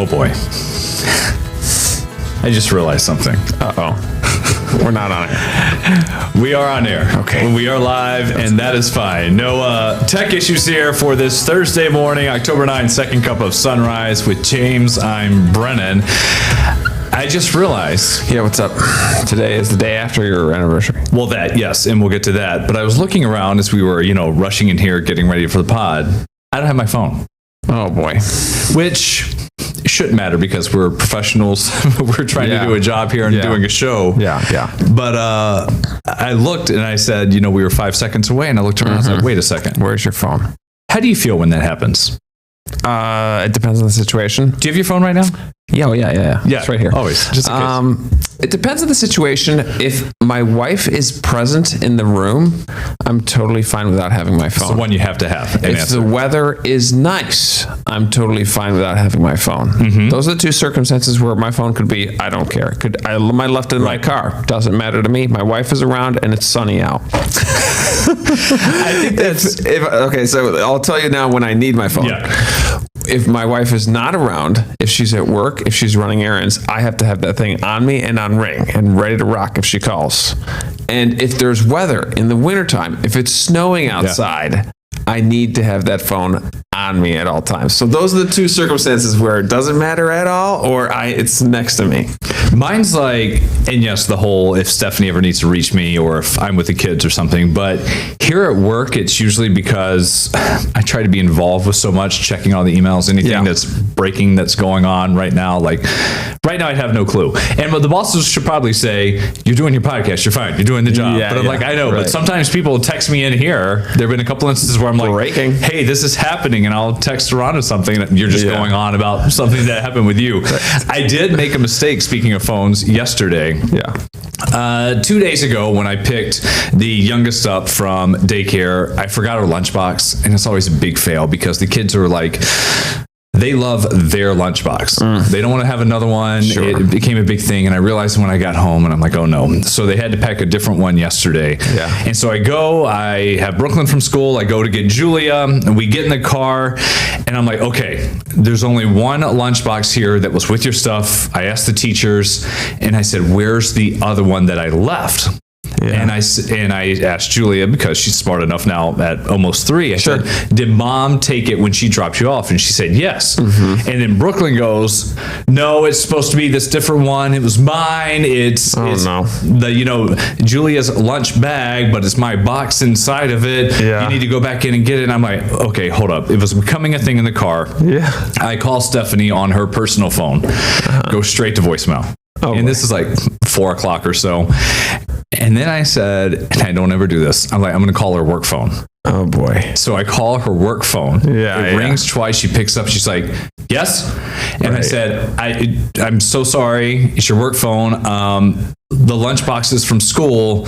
Oh boy. I just realized something. Uh-oh. We're not on it. We are on air. Okay. We are live, and that is fine. No tech issues here for this Thursday morning, October 9th, second cup of sunrise with James. I'm Brennan. I just realized. Yeah, what's up? Today is the day after your anniversary. Well, that, yes, and we'll get to that. But I was looking around as we were, rushing in here, getting ready for the pod. I don't have my phone. Oh, boy. Which shouldn't matter because we're professionals. We're trying to do a job here and doing a show. Yeah. But I looked and I said, we were 5 seconds away, and I looked around and I said, wait a second. Where's your phone? How do you feel when that happens? It depends on the situation. Do you have your phone right now? Yeah. It's right here. Always. Just in case. It depends on the situation. If my wife is present in the room, I'm totally fine without having my phone. It's the one you have to have. If the weather is nice, I'm totally fine without having my phone. Those are the two circumstances where my phone could be, I don't care. I might left it in my car. Doesn't matter to me. My wife is around and it's sunny out. I think that's... Okay, so I'll tell you now when I need my phone. Yeah. If my wife is not around, if she's at work, if she's running errands, I have to have that thing on me and on ring and ready to rock if she calls. And if there's weather in the wintertime, if it's snowing outside, I need to have that phone on me at all times. So those are the two circumstances where it doesn't matter at all, or it's next to me. Mine's like, and yes, the whole if Stephanie ever needs to reach me or if I'm with the kids or something, but here at work, it's usually because I try to be involved with so much, checking all the emails, anything that's breaking that's going on right now. Like right now, I'd have no clue. And the bosses should probably say, you're doing your podcast, you're fine, you're doing the job. But I'm like, I know, but sometimes people text me in here. There have been a couple instances where I'm like, breaking. Hey, this is happening. And I'll text Rhonda something and you're just going on about something that happened with you. I did make a mistake, speaking of phones, yesterday. 2 days ago when I picked the youngest up from daycare, I forgot her lunchbox, and it's always a big fail because the kids are like, they love their lunchbox. They don't want to have another one. Sure. It became a big thing, and I realized when I got home, and I'm like, oh no. So they had to pack a different one yesterday. Yeah. And so I have Brooklyn from school, I go to get Julia, and we get in the car, and I'm like, okay, there's only one lunchbox here that was with your stuff. I asked the teachers, and I said, where's the other one that I left? Yeah. And I asked Julia, because she's smart enough now at almost 3. I said, did mom take it when she dropped you off? And she said, yes. And then Brooklyn goes, no, it's supposed to be this different one. It was mine. It's the, Julia's lunch bag, but it's my box inside of it. Yeah. You need to go back in and get it. And I'm like, okay, hold up. It was becoming a thing in the car. Yeah. I call Stephanie on her personal phone, go straight to voicemail. This is like 4 o'clock or so. And then I said, and I don't ever do this, I'm like, I'm going to call her work phone. Oh boy. So I call her work phone. It rings twice. She picks up. She's like, yes. And I said, I'm so sorry. It's your work phone. The lunchbox is from school.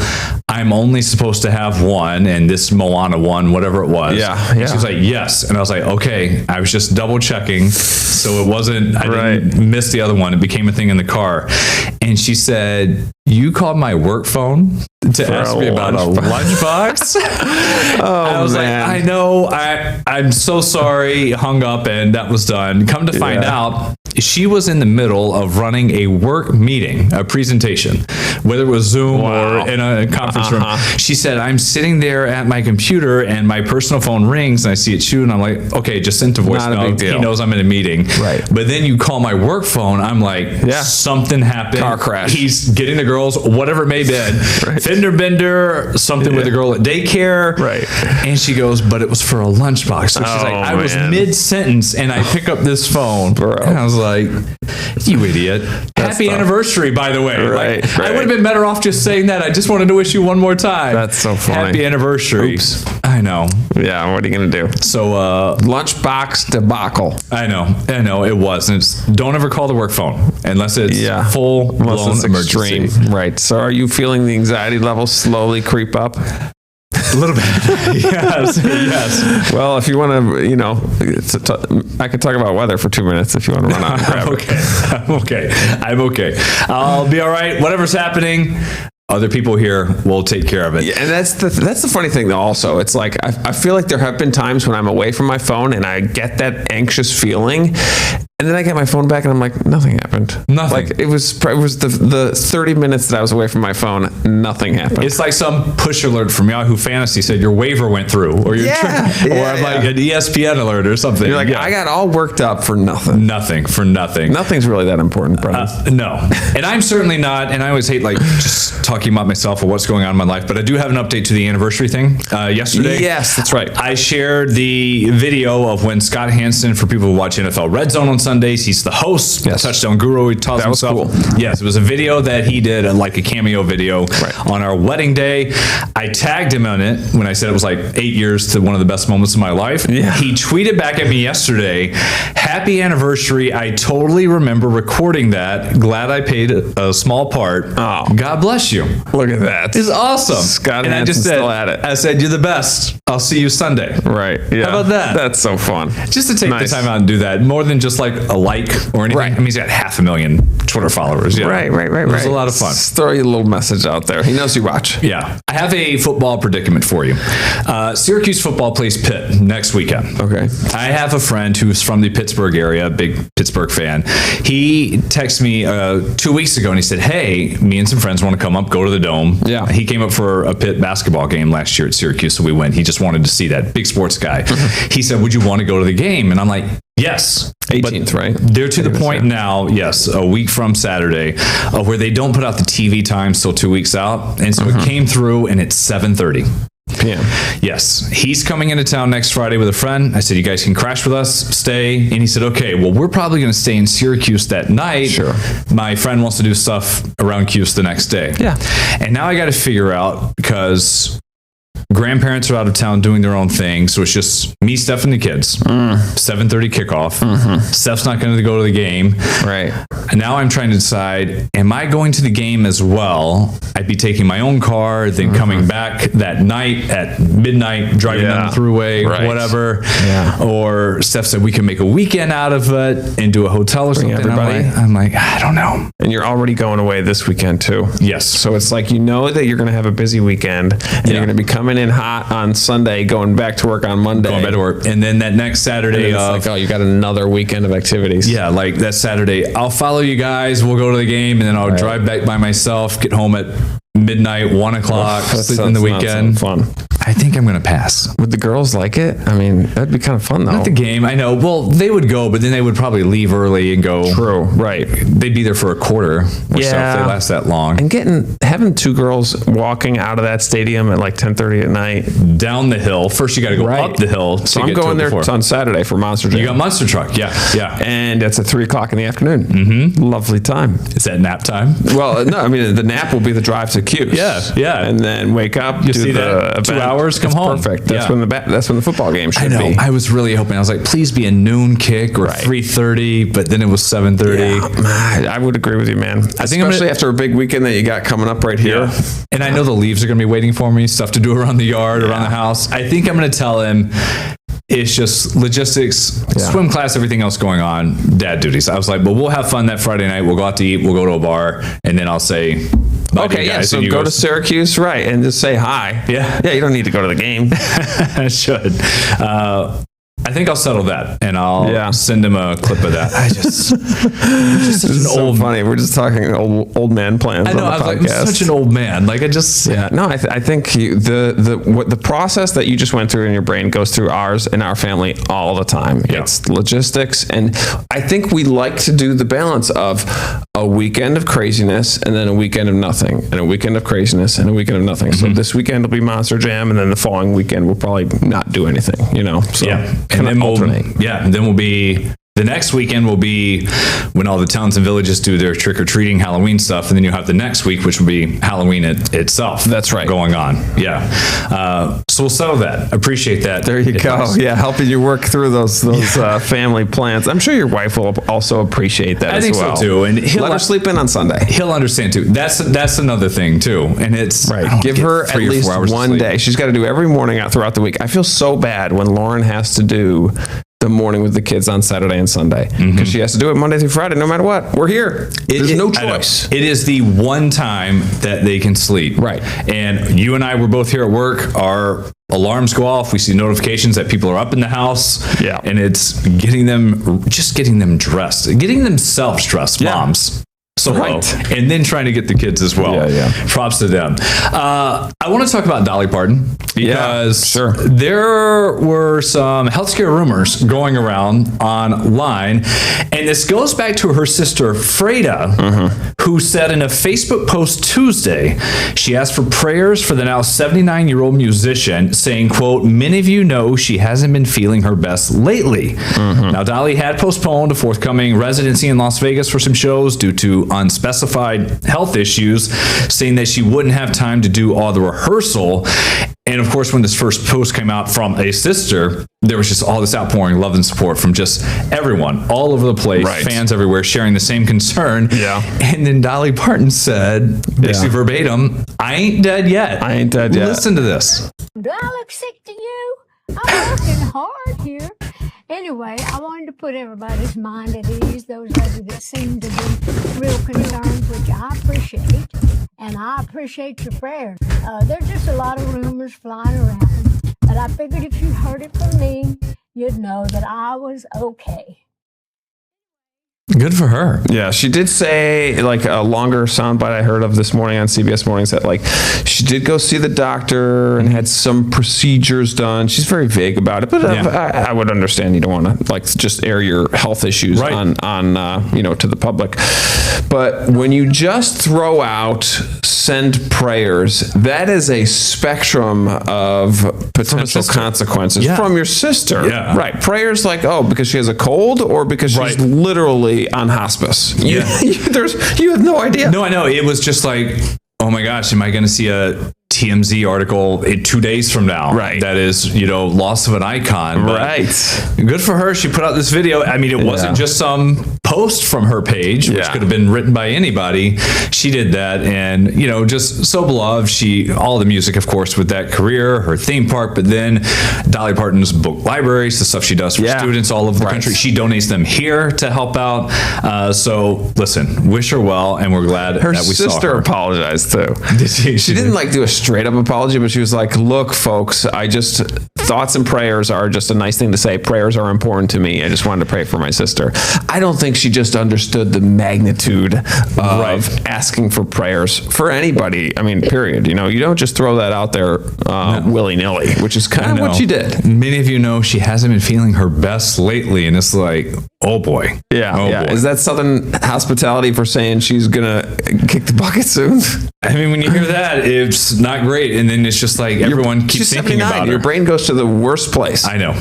I'm only supposed to have one, and this Moana one, whatever it was. And she's like, yes. And I was like, okay. I was just double checking. So it wasn't, I didn't miss the other one. It became a thing in the car. And she said, you called my work phone to ask me about a lunchbox? I was like, I know, I'm so sorry. Hung up, and that was done. Come to find out, she was in the middle of running a work meeting, a presentation, whether it was Zoom or in a conference room. She said, I'm sitting there at my computer and my personal phone rings and I see it shoot, and I'm like, okay, just send to voicemail. He knows I'm in a meeting. But then you call my work phone. I'm like, something happened. Car crash. He's getting the girls, whatever it may be. Fender bender, something with a girl at daycare. And she goes, but it was for a lunchbox. So she's like, I was mid-sentence and I pick up this phone. And I was like, you idiot. Happy anniversary, by the way. I would have been better off just saying that. I just wanted to wish you one more time. That's so funny. Happy anniversary. Oops. I know. Yeah, what are you going to do? So, lunchbox debacle. I know. It was. Don't ever call the work phone unless it's full-blown emergency. Right. So are you feeling the anxiety level slowly creep up? A little bit. Yes. Well, if you want to, I could talk about weather for 2 minutes if you want to run out and grab it. I'm okay. I'll be all right. Whatever's happening, other people here will take care of it. Yeah, and that's the funny thing though also. It's like I feel like there have been times when I'm away from my phone and I get that anxious feeling. And then I get my phone back and I'm like, nothing happened. Nothing. Like it was the 30 minutes that I was away from my phone, nothing happened. It's like some push alert from Yahoo Fantasy said your waiver went through, or your or like an ESPN alert or something. You're like, I got all worked up for nothing. Nothing for nothing. Nothing's really that important, brother. No, and I'm certainly not. And I always hate like just talking about myself or what's going on in my life. But I do have an update to the anniversary thing. Yesterday, Yes, that's right. I shared the video of when Scott Hansen, for people who watch NFL Red Zone on Sundays, he's the host, Touchdown Guru. He tells himself. Cool. Yes, it was a video that he did, like a cameo video on our wedding day. I tagged him on it when I said it was like 8 years to one of the best moments of my life. Yeah. He tweeted back at me yesterday, "Happy anniversary. I totally remember recording that. Glad I paid a small part. Oh. God bless you." Look at that. It's awesome. Scott and I just Hansen's said, still at it. I said, "You're the best. I'll see you Sunday." Right. Yeah. How about that? That's so fun. Just to take Nice. the time out and do that, more than just like a like or anything. Right. I mean, he's got 500,000 Twitter followers. You know? Right. It was a lot of fun. Just throw you a little message out there. He knows you watch. Yeah. I have a football predicament for you. Syracuse football plays Pitt next weekend. Okay. I have a friend who's from the Pittsburgh area, big Pittsburgh fan. He texted me 2 weeks ago and he said, "Hey, me and some friends want to come up, go to the Dome." Yeah. He came up for a Pitt basketball game last year at Syracuse, so we went. He just wanted to see that. Big sports guy. He said, "Would you want to go to the game?" And I'm like, "Yes." 18th, right? They're to the point now, yes, a week from Saturday, where they don't put out the TV times till 2 weeks out. And so it came through and it's 7:30. PM. Yes. He's coming into town next Friday with a friend. I said, "You guys can crash with us, stay." And he said, "Okay, well, we're probably going to stay in Syracuse that night." Sure. My friend wants to do stuff around Cuse the next day. Yeah. And now I got to figure out, because grandparents are out of town doing their own thing. So it's just me, Steph, and the kids. 7:30 kickoff. Steph's not going to go to the game. Right. And now I'm trying to decide, am I going to the game as well? I'd be taking my own car, then coming back that night at midnight, driving down the thruway, whatever. Yeah. Or Steph said we can make a weekend out of it and do a hotel or something. everybody. I'm like, I don't know. And you're already going away this weekend too. Yes. So it's like, you know that you're going to have a busy weekend and you're going to be coming in hot on Sunday, going back to work on Monday. Going back to work. And then that next Saturday, It's like, oh, you got another weekend of activities. yeah, like that Saturday, I'll follow you guys. We'll go to the game, and then I'll drive back by myself, get home at midnight, 1 o'clock, sleep in the weekend. Fun. I think I'm going to pass. Would the girls like it? I mean, that'd be kind of fun though. Not the game, I know. Well, they would go, but then they would probably leave early and go. True. Right. They'd be there for a quarter or so if they last that long. And having two girls walking out of that stadium at like 10:30 at night. Down the hill. First, you got to go up the hill. So I'm going there on Saturday for Monster Jam. You got Monster Truck. Yeah. And it's at 3 o'clock in the afternoon. Mm-hmm. Lovely time. Is that nap time? Well, no, I mean, the nap will be the drive to Cuse. Yeah. And then wake up, you see that 2 hours, come home. Perfect. That's when the football game should be. I know. I was really hoping. I was like, please be a noon kick or 3:30, but then it was 7:30. Yeah, I would agree with you, man. I think especially after a big weekend that you got coming up right here. Yeah. And I know the leaves are going to be waiting for me, stuff to do around the yard, around the house. I think I'm going to tell him it's just logistics, swim class, everything else going on, dad duties. I was like, but we'll have fun that Friday night. We'll go out to eat. We'll go to a bar. And then I'll say, okay, yeah, so go to Syracuse, right, and just say hi. Yeah, you don't need to go to the game. I should. I think I'll settle that, and I'll send him a clip of that. It's just such an old funny. We're just talking old man plans. I know. I was like, I'm such an old man. Like I just No, I think the process that you just went through in your brain goes through ours and our family all the time. Yeah. It's logistics, and I think we like to do the balance of a weekend of craziness and then a weekend of nothing, and a weekend of craziness and a weekend of nothing. So this weekend will be Monster Jam, and then the following weekend we'll probably not do anything. You know. So and then we'll be the next weekend will be when all the towns and villages do their trick-or-treating Halloween stuff, and then you'll have the next week, which will be Halloween itself. That's right. Going on. Yeah. So we'll settle that. Appreciate that. There you go. Yeah, helping you work through those family plans. I'm sure your wife will also appreciate that as well. I think so too. And let her sleep in on Sunday. He'll understand too. That's another thing too. And it's give her at least 1 day. She's got to do every morning out throughout the week. I feel so bad when Lauren has to do the morning with the kids on Saturday and Sunday because she has to do it Monday through Friday no matter what. We're here. There's no choice. It is the one time that they can sleep. Right. And you and I were both here at work. Our alarms go off. We see notifications that people are up in the house. Yeah. And it's getting them dressed, getting themselves dressed, moms. Solo, Right. and then trying to get the kids as well. Yeah. Props to them. I want to talk about Dolly Parton because sure. there were some health scare rumors going around online, and this goes back to her sister Freda, who said in a Facebook post Tuesday, she asked for prayers for the now 79-year-old musician, saying, quote, "Many of you know she hasn't been feeling her best lately." Now, Dolly had postponed a forthcoming residency in Las Vegas for some shows due to unspecified health issues, saying that she wouldn't have time to do all the rehearsal. And of course, when this first post came out from a sister, there was just all this outpouring love and support from just everyone all over the place, Right. fans everywhere sharing the same concern. Yeah. And then Dolly Parton said, basically verbatim, "I ain't dead yet. I ain't dead yet." Listen to this. Do I look sick to you? I'm working hard here. Anyway, I wanted to put everybody's mind at ease, those of you that seem to be real concerned, which I appreciate, and I appreciate your prayers. There's just a lot of rumors flying around, but I figured if you heard it from me, you'd know that I was okay. Good for her. Yeah, she did say, like, a longer soundbite I heard of this morning on CBS Mornings, that, like, she did go see the doctor and had some procedures done. She's very vague about it, but I would understand you don't want to, like, just air your health issues on to the public. But when you just throw out send prayers, that is a spectrum of potential consequences from your sister. Yeah. Right. Prayers like, because she has a cold or because she's literally on hospice. You have no idea. No, I know. It was just like, oh my gosh, am I going to see a TMZ article in 2 days from now? Right. That is, loss of an icon. But right. Good for her. She put out this video. I mean, it wasn't just some post from her page, which could have been written by anybody. She did that, and just so beloved. All the music, of course, with that career, her theme park, but then Dolly Parton's book libraries, the stuff she does for students all over the country. She donates them here to help out. So listen, wish her well, and we're glad that we saw her. Her sister apologized too. Did she? She didn't do a straight up apology, but she was like, "Look, folks, thoughts and prayers are just a nice thing to say. Prayers are important to me. I just wanted to pray for my sister." I don't think she just understood the magnitude of asking for prayers for anybody. I mean, period. You don't just throw that out there willy nilly, which is kind of what she did. Many of you know she hasn't been feeling her best lately, and it's like, oh boy. Yeah. Boy. Is that Southern hospitality for saying she's gonna kick the bucket soon? I mean, when you hear that, it's not great, and then it's just like everyone keeps thinking about her. Your brain goes to the worst place. I know,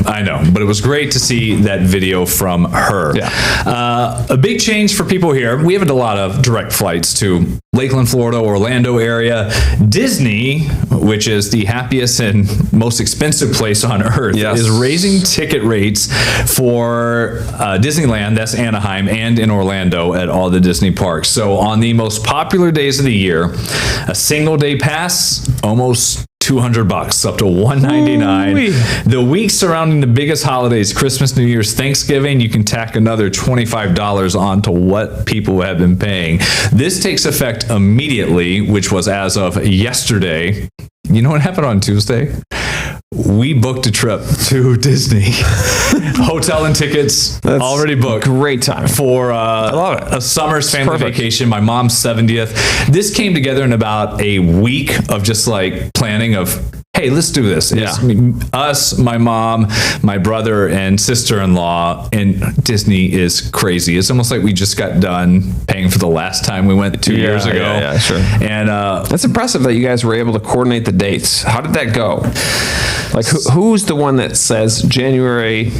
but it was great to see that video from her. Yeah. A big change for people here. We have a lot of direct flights to Lakeland, Florida, Orlando area. Disney, which is the happiest and most expensive place on earth, is raising ticket rates for Disneyland, that's Anaheim, and in Orlando at all the Disney parks. So on the most popular days of the year, a single day pass, almost $200, up to $199. The weeks surrounding the biggest holidays, Christmas, New Year's, Thanksgiving, you can tack another $25 onto what people have been paying. This takes effect immediately, which was as of yesterday. You know what happened on Tuesday? We booked a trip to Disney. Hotel and tickets already booked. Great time. For I love it. A summer's family vacation, my mom's 70th. This came together in about a week of just like planning of, hey, let's do this. It's us, my mom, my brother, and sister-in-law, and Disney is crazy. It's almost like we just got done paying for the last time we went 2 years ago. Yeah, sure. And that's impressive that you guys were able to coordinate the dates. How did that go? Like, who's the one that says January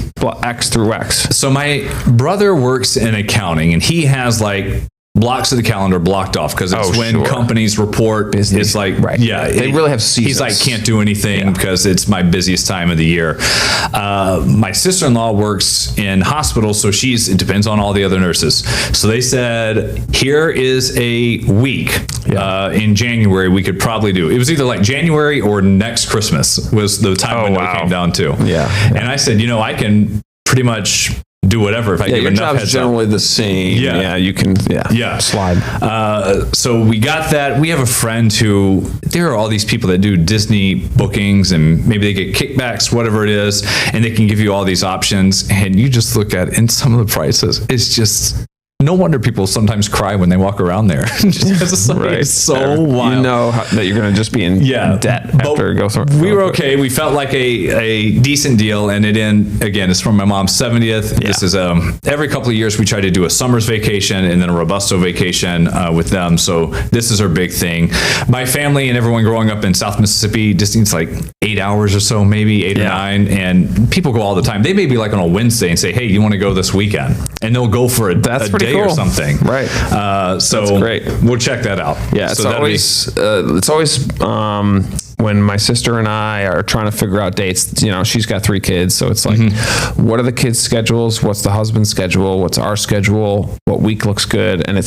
X through X? So my brother works in accounting, and he has like blocks of the calendar blocked off because it's when companies report business. It's like, they really have seasons. He's like, can't do anything because it's my busiest time of the year. My sister-in-law works in hospitals, so it depends on all the other nurses. So they said, here is a week in January we could probably do. It was either like January or next Christmas was the time window it came down to. Yeah. And I said, I can pretty much do whatever if I give your enough job's heads up. generally the same. Yeah. You can slide. So we got that. We have a friend who, there are all these people that do Disney bookings and maybe they get kickbacks, whatever it is, and they can give you all these options. And you just look at it, and some of the prices, it's just, no wonder people sometimes cry when they walk around there. Just because it's so wild. You know that you're going to just be in debt after it goes through. We were okay. We felt like a decent deal. And again, it's from my mom's 70th. Yeah. This is every couple of years we try to do a summer's vacation and then a Robusto vacation with them. So this is our big thing. My family and everyone growing up in South Mississippi, Disney's like 8 hours or so, maybe 8 or 9. And people go all the time. They may be like on a Wednesday and say, hey, you want to go this weekend? And they'll go for a day or something. Right. So that's great. We'll check that out. Yeah. So it's always when my sister and I are trying to figure out dates, she's got 3 kids. So it's like, what are the kids' schedules? What's the husband's schedule? What's our schedule? What week looks good? And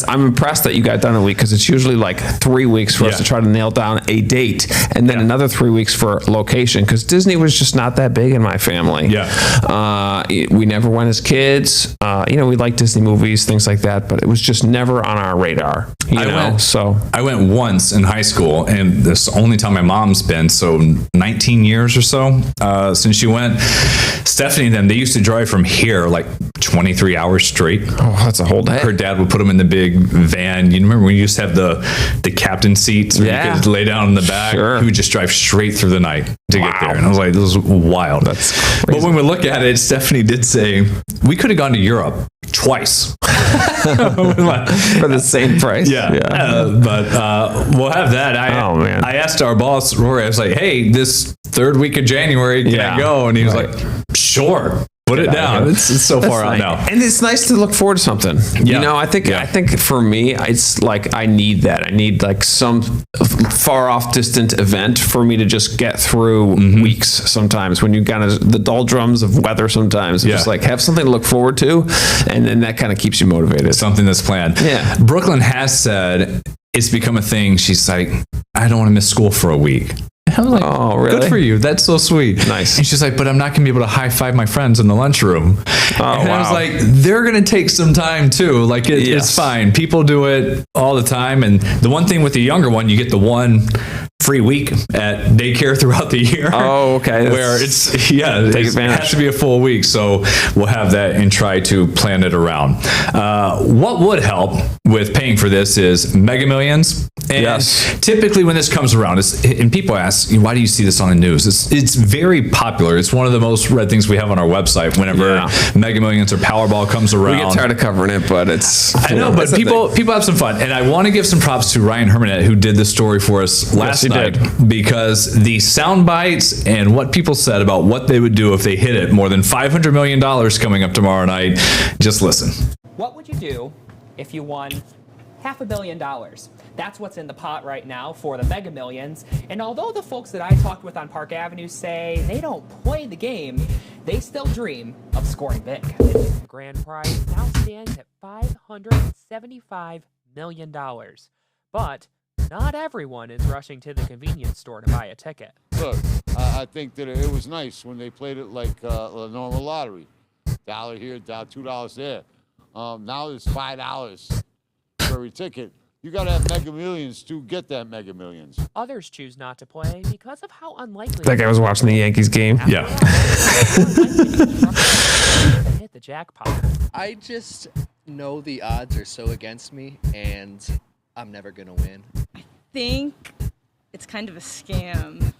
I'm impressed that you got done a week, because it's usually like 3 weeks for us to try to nail down a date, and then another 3 weeks for location, because Disney was just not that big in my family. We never went as kids. We like Disney movies, things like that, but it was just never on our radar. I went once in high school, and this is the only time my mom's been, so 19 years or so since she went. Stephanie and them, they used to drive from here like 23 hours straight. Oh, that's a whole day. Her dad would put them in the big van. You remember when you used to have the captain seats where you could lay down in the back? Sure. He would just drive straight through the night to get there. And I was like, this is wild. That's crazy. But when we look at it, Stephanie did say, we could have gone to Europe twice. For the same price. But we'll have that. I asked our boss, Rory, I was like, hey, this third week of January, can I go? And he was like, sure. Put it down. It's so far out now. And it's nice to look forward to something. I think for me, it's like I need that. I need like some far off distant event for me to just get through weeks sometimes, when you kind of the doldrums of weather sometimes. Just like have something to look forward to, and then that kind of keeps you motivated. Something that's planned. Yeah. Brooklyn has said it's become a thing. She's like, I don't want to miss school for a week. I was like, oh, really? Good for you. That's so sweet. Nice. And she's like, but I'm not going to be able to high five my friends in the lunchroom. And I was like, they're going to take some time too. Like it's fine. People do it all the time. And the one thing with the younger one, you get the one free week at daycare throughout the year. Oh, okay. Where it has to be a full week. So we'll have that and try to plan it around. What would help with paying for this is Mega Millions. And typically when this comes around, and people ask, why do you see this on the news? It's very popular. It's one of the most read things we have on our website whenever Mega Millions or Powerball comes around. We get tired of covering it, but I know, but people have some fun. And I want to give some props to Ryan Hermanette, who did this story for us last night, because the sound bites and what people said about what they would do if they hit it, more than $500 million coming up tomorrow night. Just listen. What would you do if you won $500 million? That's what's in the pot right now for the Mega Millions. And although the folks that I talked with on Park Avenue say they don't play the game, they still dream of scoring big. The grand prize now stands at $575 million. But not everyone is rushing to the convenience store to buy a ticket. Look, I think that it was nice when they played it like a normal lottery. $1 here, $2 there. Now it's $5 for every ticket. You got to have Mega Millions to get that Mega Millions. Others choose not to play because of how unlikely. That guy was watching the Yankees game. Yeah. Hit the jackpot. I just know the odds are so against me, and I'm never gonna win. I think it's kind of a scam.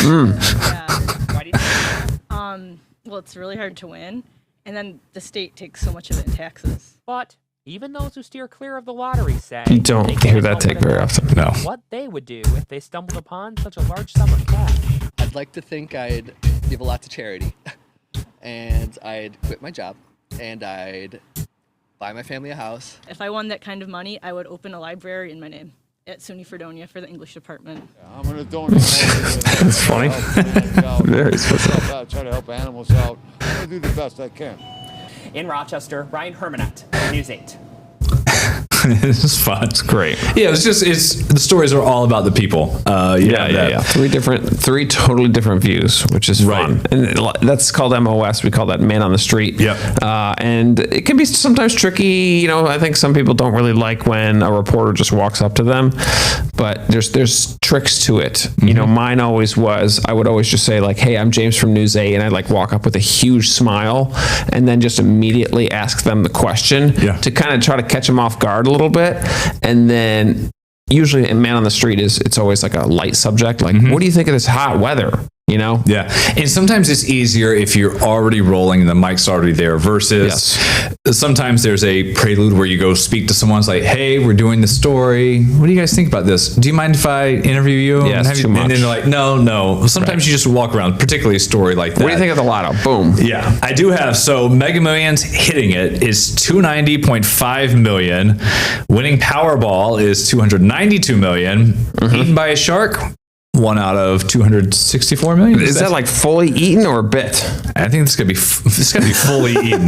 Yeah. Why do you think that? Well, it's really hard to win, and then the state takes so much of it in taxes. But even those who steer clear of the lottery say You don't hear that take very often. No. what they would do if they stumbled upon such a large sum of cash. I'd like to think I'd give a lot to charity, and I'd quit my job, and I'd buy my family a house. If I won that kind of money, I would open a library in my name at SUNY Fredonia for the English department. I'm going to donate. That's funny. Very specific. Try to help animals out. I'm going to do the best I can. In Rochester, Ryan Hermanette, News 8. It's fun. It's great. Yeah, the stories are all about the people. Yeah. Three totally different views, which is fun. And that's called MOS. We call that man on the street. Yeah. And it can be sometimes tricky. You know, I think some people don't really like when a reporter just walks up to them, but there's tricks to it. You know, mine always was, I would always just say like, hey, I'm James from News 8, and I'd like walk up with a huge smile and then just immediately ask them the question to kind of try to catch them off guard a little bit. And then usually in Man on the Street it's always like a light subject. Like, what do you think of this hot weather? You know? Yeah. And sometimes it's easier if you're already rolling and the mic's already there versus sometimes there's a prelude where you go speak to someone. It's like, hey, we're doing the story. What do you guys think about this? Do you mind if I interview you? Yeah, it's too much. And then they're like, no. Sometimes you just walk around, particularly a story like that. What do you think of the lotto? Boom. Yeah, I do have. So Mega Millions hitting it is 290.5 million. Winning Powerball is 292 million. Eaten by a shark, 1 out of 264 million. Is that like fully eaten or a bit? I think this could be fully eaten.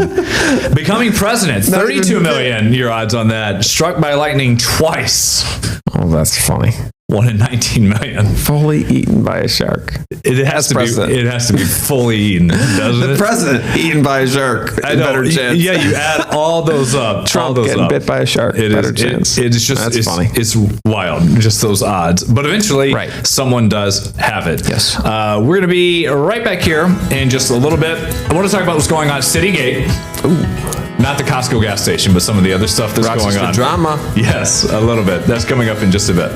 Becoming president, 32 million. Your odds on that. Struck by lightning twice. Oh, that's funny. 1 in 19 million. Fully eaten by a shark. It has to be. It has to be fully eaten, doesn't it? The president eaten by a shark. I know. Better chance. Yeah, you add all those up. Trump getting bit by a shark. Better chance. It's just That's funny. It's wild. Just those odds. But eventually, someone does have it. Yes. We're going to be right back here in just a little bit. I want to talk about what's going on at City Gate. Not the Costco gas station, but some of the other stuff that's going on. Drama. Yes, a little bit. That's coming up in just a bit.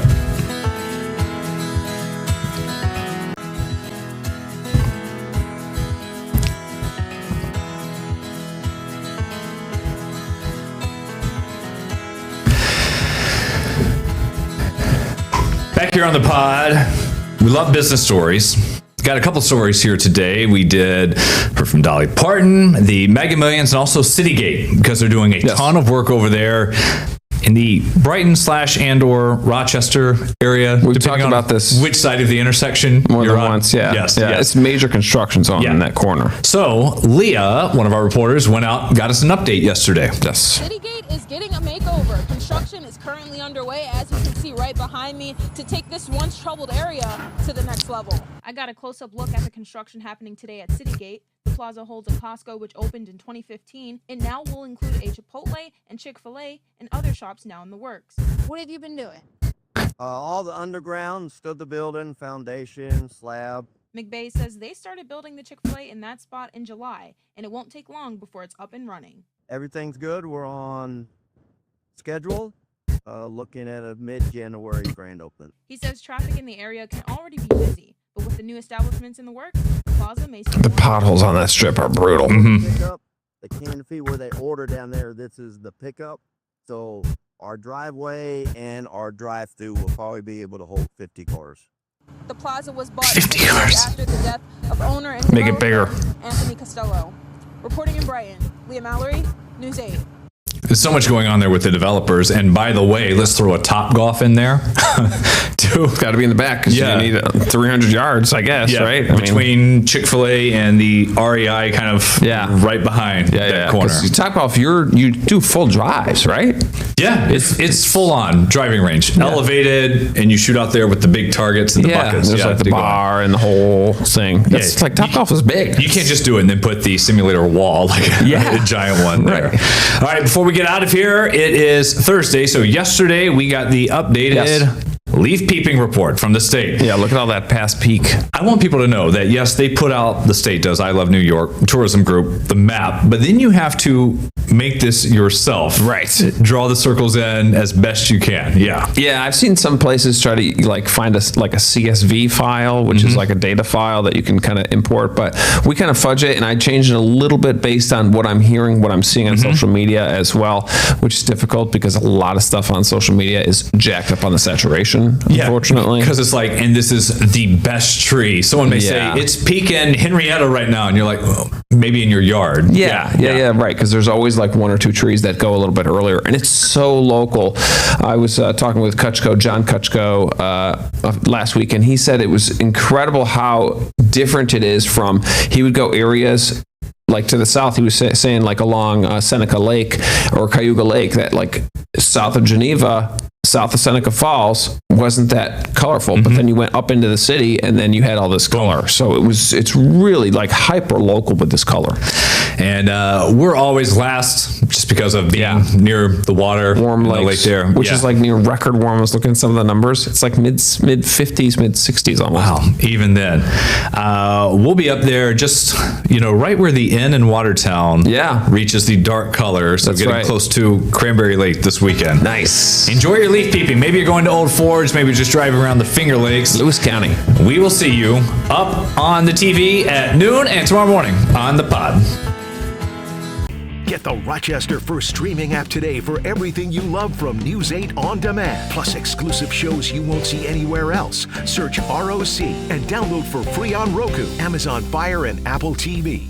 Back here on the pod, we love business stories. Got a couple stories here today. We heard from Dolly Parton, the Mega Millions, and also Citygate, because they're doing a ton of work over there in the Brighton / and/or Rochester area. We've talked about this. Which side of the intersection more you're than on. once, yeah. Yes. It's major construction zone in that corner. So Leah, one of our reporters, went out and got us an update yesterday. Yes. Citygate is getting a makeover. Construction is currently underway, as you can see right behind me, to take this once troubled area to the next level. I got a close-up look at the construction happening today at Citygate. The plaza holds a Costco, which opened in 2015, and now will include a Chipotle and Chick-fil-A and other shops now in the works. What have you been doing? All the underground, stood the building, foundation, slab. McBay says they started building the Chick-fil-A in that spot in July, and it won't take long before it's up and running. Everything's good. We're on schedule. Looking at a mid-January grand opening. He says traffic in the area can already be busy, but with the new establishments in the works, the plaza may see the potholes on that strip are brutal. Pickup, the canopy where they order down there, this is the pickup. So our driveway and our drive-through will probably be able to hold 50 cars. The plaza was bought 50 cars. after the death of owner and Make it bigger. Anthony Costello. Reporting in Brighton, Leah Mallory, News 8. There's so much going on there with the developers. And by the way, let's throw a Topgolf in there too. Got to be in the back because you need 300 yards, I guess, right? Between Chick-fil-A and the REI kind of right behind that corner. Topgolf, you do full drives, right? Yeah, it's full on driving range, elevated, and you shoot out there with the big targets and the buckets. There's like the bar and the whole thing. It's like Topgolf is big. You can't just do it and then put the simulator wall like a giant one there. All right, before we get out of here, it is Thursday. So yesterday we got the updated leaf peeping report from the state. Yeah, look at all that past peak. I want people to know that, yes, they put out, the state does, I Love New York Tourism Group, the map, but then you have to make this yourself. Right. Draw the circles in as best you can. Yeah. Yeah, I've seen some places try to like find a CSV file, which is like a data file that you can kind of import, but we kind of fudge it, and I changed it a little bit based on what I'm hearing, what I'm seeing on social media as well, which is difficult because a lot of stuff on social media is jacked up on the saturation. Unfortunately, because it's like, and this is the best tree. Someone may say it's peaking Henrietta right now, and you're like, well, maybe in your yard. Yeah, right. Because there's always like 1 or 2 trees that go a little bit earlier, and it's so local. I was talking with John Kutchko last week, and he said it was incredible how different it is from. He would go areas like to the south, he was saying like along Seneca Lake or Cayuga Lake, that like south of Geneva, south of Seneca Falls wasn't that colorful, but then you went up into the city and then you had all this color. So it's really like hyper local with this color. And we're always last just because of being near the water, warm lake there, which is like near record warm. I was looking at some of the numbers. It's like mid 50s, mid 60s almost. Wow, even then. We'll be up there just, right where the inn in Watertown reaches the dark color. So getting close to Cranberry Lake this weekend. Nice. Enjoy your leaf peeping. Maybe you're going to Old Forge, maybe just driving around the Finger Lakes. Lewis County. We will see you up on the TV at noon and tomorrow morning on the pod. Get the Rochester First streaming app today for everything you love from News 8 On Demand, plus exclusive shows you won't see anywhere else. Search ROC and download for free on Roku, Amazon Fire, and Apple TV.